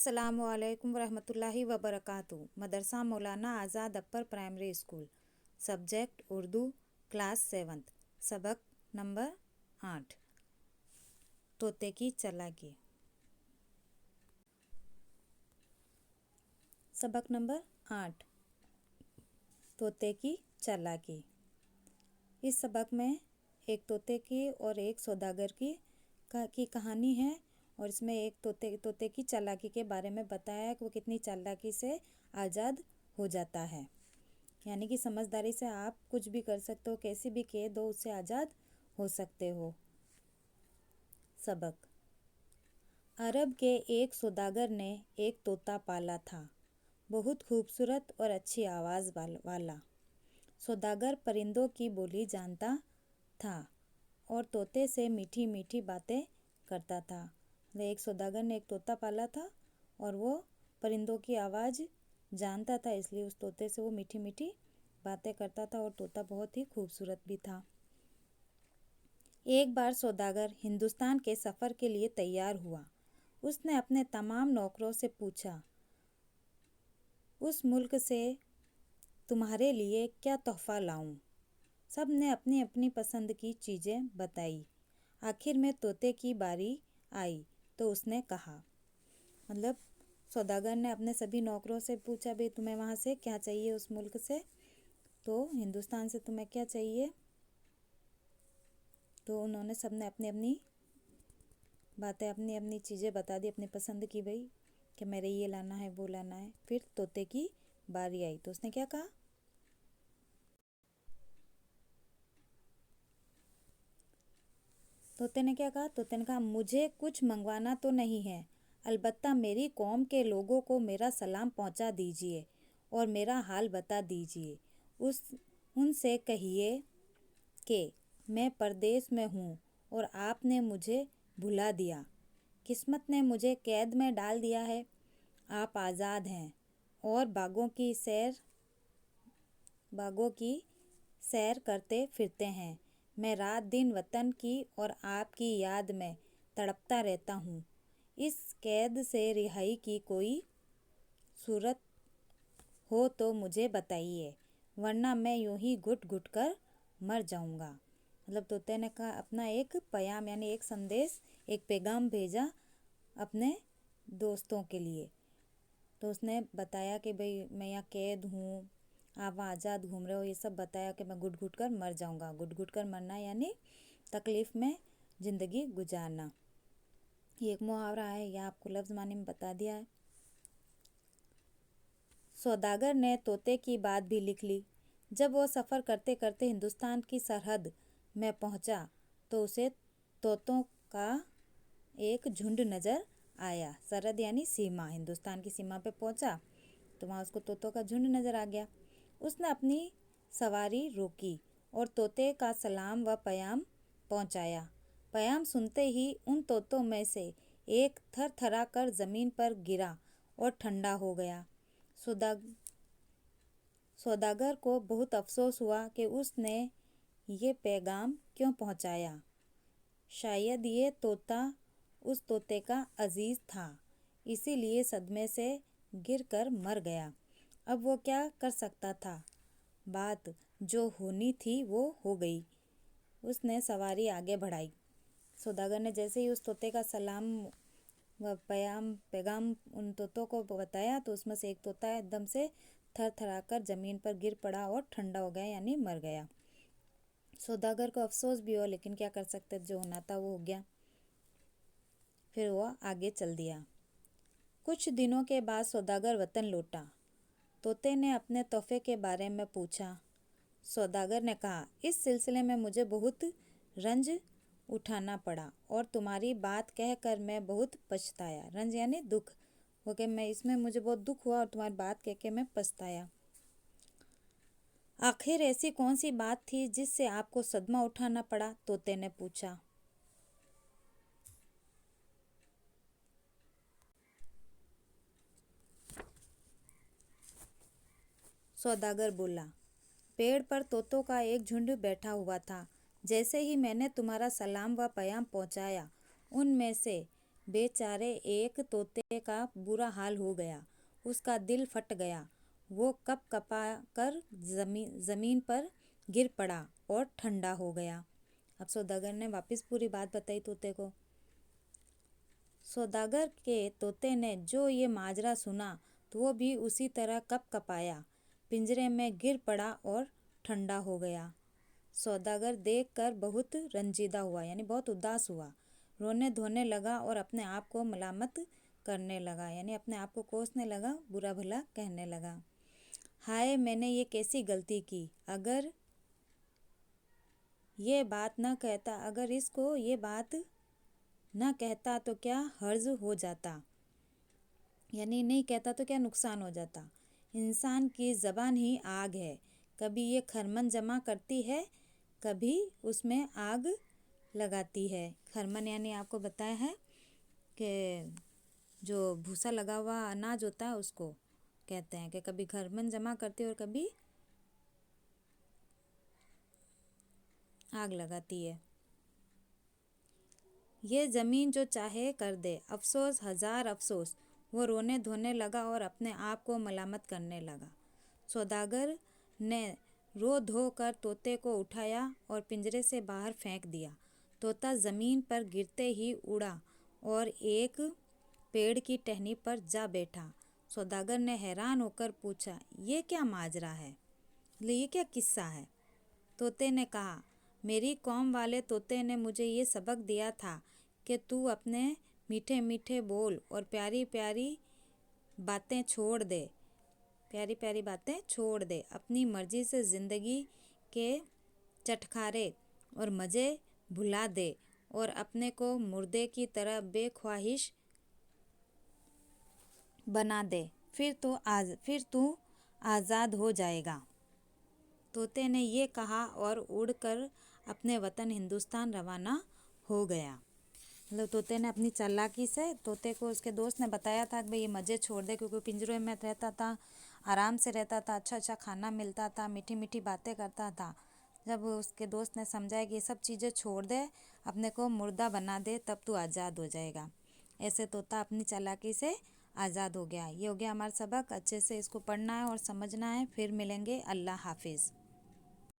अस्सलामु अलैकुम वरहमतुल्लाहि वबरकातुहू। मदरसा Maulana Azad upper primary school, subject Urdu, class 7, सबक नंबर 8, तोते की चालाकी। सबक नंबर 8, तोते की चालाकी। इस सबक में एक तोते की और एक सौदागर की कहानी है, और इसमें एक तोते की चालाकी के बारे में बताया है कि वो कितनी चालाकी से आज़ाद हो जाता है। यानी कि समझदारी से आप कुछ भी कर सकते हो, कैसी भी कैद हो उससे आज़ाद हो सकते हो। सबक। अरब के एक सौदागर ने एक तोता पाला था, बहुत खूबसूरत और अच्छी आवाज़ वाला। सौदागर परिंदों की बोली जानता था और तोते से मीठी मीठी बातें करता था। एक सौदागर ने एक तोता पाला था और वो परिंदों की आवाज़ जानता था, इसलिए उस तोते से वो मीठी मीठी बातें करता था, और तोता बहुत ही खूबसूरत भी था। एक बार सौदागर हिंदुस्तान के सफ़र के लिए तैयार हुआ। उसने अपने तमाम नौकरों से पूछा, उस मुल्क से तुम्हारे लिए क्या तोहफ़ा लाऊं? सब ने अपनी अपनी पसंद की चीज़ें बताई। आखिर में तोते की बारी आई तो उसने कहा, मतलब सौदागर ने अपने सभी नौकरों से पूछा, भाई तुम्हें वहाँ से क्या चाहिए, उस मुल्क से, तो हिंदुस्तान से तुम्हें क्या चाहिए? तो उन्होंने सब ने अपनी अपनी बातें, अपनी अपनी चीज़ें बता दी, अपनी पसंद की, भाई कि मेरे ये लाना है, वो लाना है। फिर तोते की बारी आई तो उसने क्या कहा? तोते ने क्या कहा? तोते ने कहा, मुझे कुछ मंगवाना तो नहीं है, अलबत्ता मेरी कौम के लोगों को मेरा सलाम पहुंचा दीजिए और मेरा हाल बता दीजिए। उनसे कहिए कि मैं परदेश में हूँ और आपने मुझे भुला दिया। किस्मत ने मुझे कैद में डाल दिया है। आप आज़ाद हैं और बागों की सैर करते फिरते हैं। मैं रात दिन वतन की और आपकी याद में तड़पता रहता हूँ। इस कैद से रिहाई की कोई सूरत हो तो मुझे बताइए, वरना मैं यूं ही घुट घुट कर मर जाऊंगा। मतलब तोते ने कहा, अपना एक प्याम यानी एक संदेश, एक पैगाम भेजा अपने दोस्तों के लिए। तो उसने बताया कि भाई मैं यहाँ कैद हूँ, आप वहाँ आज़ाद घूम रहे हो, ये सब बताया कि मैं घुट घुट कर मर जाऊंगा। घुट घुट कर मरना यानी तकलीफ़ में ज़िंदगी गुजारना। ये एक मुहावरा है, यह आपको लफ्ज़ माने में बता दिया है। सौदागर ने तोते की बात भी लिख ली। जब वो सफ़र करते करते हिंदुस्तान की सरहद में पहुंचा तो उसे तोतों का एक झुंड नज़र आया। सरहद यानी सीमा, हिंदुस्तान की सीमा पे पहुंचा तो वहाँ उसको तोतों का झुंड नज़र आ गया। उसने अपनी सवारी रोकी और तोते का सलाम व प्याम पहुंचाया। प्याम सुनते ही उन तोतों में से एक थर थरा कर ज़मीन पर गिरा और ठंडा हो गया। सौदागर को बहुत अफसोस हुआ कि उसने ये पैगाम क्यों पहुंचाया। शायद ये तोता उस तोते का अजीज़ था, इसीलिए सदमे से गिरकर मर गया। अब वो क्या कर सकता था? बात जो होनी थी वो हो गई। उसने सवारी आगे बढ़ाई। सौदागर ने जैसे ही उस तोते का सलाम व पैगाम उन तोतों को बताया तो उसमें से एक तोता एकदम से थर थरा कर ज़मीन पर गिर पड़ा और ठंडा हो गया, यानी मर गया। सौदागर को अफसोस भी हुआ, लेकिन क्या कर सकते, जो होना था वो हो गया। फिर वह आगे चल दिया। कुछ दिनों के बाद सौदागर वतन लौटा। तोते ने अपने तोहफे के बारे में पूछा। सौदागर ने कहा, इस सिलसिले में मुझे बहुत रंज उठाना पड़ा और तुम्हारी बात कहकर मैं बहुत पछताया। रंज यानी दुख, वो कि मैं इसमें मुझे बहुत दुख हुआ और तुम्हारी बात कह के मैं पछताया। आखिर ऐसी कौन सी बात थी जिससे आपको सदमा उठाना पड़ा? तोते ने पूछा। सौदागर बोला, पेड़ पर तोतों का एक झुंड बैठा हुआ था। जैसे ही मैंने तुम्हारा सलाम व प्याम पहुंचाया, उनमें से बेचारे एक तोते का बुरा हाल हो गया, उसका दिल फट गया। वो कप कपा कर जमीन पर गिर पड़ा और ठंडा हो गया। अब सौदागर ने वापस पूरी बात बताई तोते को। सौदागर के तोते ने जो ये माजरा सुना तो वो भी उसी तरह कप कपाया, पिंजरे में गिर पड़ा और ठंडा हो गया। सौदागर देखकर बहुत रंजीदा हुआ, यानी बहुत उदास हुआ, रोने धोने लगा और अपने आप को मलामत करने लगा, यानी अपने आप को कोसने लगा, बुरा भला कहने लगा। हाय, मैंने ये कैसी गलती की। अगर इसको ये बात न कहता तो क्या हर्ज हो जाता, यानी नहीं कहता तो क्या नुकसान हो जाता। इंसान की ज़बान ही आग है, कभी ये खरमन जमा करती है, कभी उसमें आग लगाती है। खरमन यानी आपको बताया है कि जो भूसा लगा हुआ अनाज होता है उसको कहते हैं कि कभी खरमन जमा करती है और कभी आग लगाती है। ये ज़मीन जो चाहे कर दे, अफसोस हजार अफसोस। वो रोने धोने लगा और अपने आप को मलामत करने लगा। सौदागर ने रो धो कर तोते को उठाया और पिंजरे से बाहर फेंक दिया। तोता ज़मीन पर गिरते ही उड़ा और एक पेड़ की टहनी पर जा बैठा। सौदागर ने हैरान होकर पूछा, ये क्या माजरा है, ये क्या किस्सा है? तोते ने कहा, मेरी कौम वाले तोते ने मुझे ये सबक दिया था कि तू अपने मीठे मीठे बोल और प्यारी प्यारी बातें छोड़ दे, अपनी मर्जी से ज़िंदगी के चटखारे और मज़े भुला दे और अपने को मुर्दे की तरह बेख्वाहिश बना दे, फिर तू आज़ाद हो जाएगा। तोते ने ये कहा और उड़कर अपने वतन हिंदुस्तान रवाना हो गया। मतलब तोते ने अपनी चालाकी से तोते को उसके दोस्त ने बताया था कि भाई ये मज़े छोड़ दे, क्योंकि पिंजरे में रहता था, आराम से रहता था, अच्छा अच्छा खाना मिलता था, मीठी मीठी बातें करता था। जब उसके दोस्त ने समझाया कि ये सब चीज़ें छोड़ दे, अपने को मुर्दा बना दे, तब तू आज़ाद हो जाएगा। ऐसे तोता अपनी चालाकी से आज़ाद हो गया। ये हो गया हमारा सबक। अच्छे से इसको पढ़ना है और समझना है। फिर मिलेंगे। अल्लाह हाफिज़।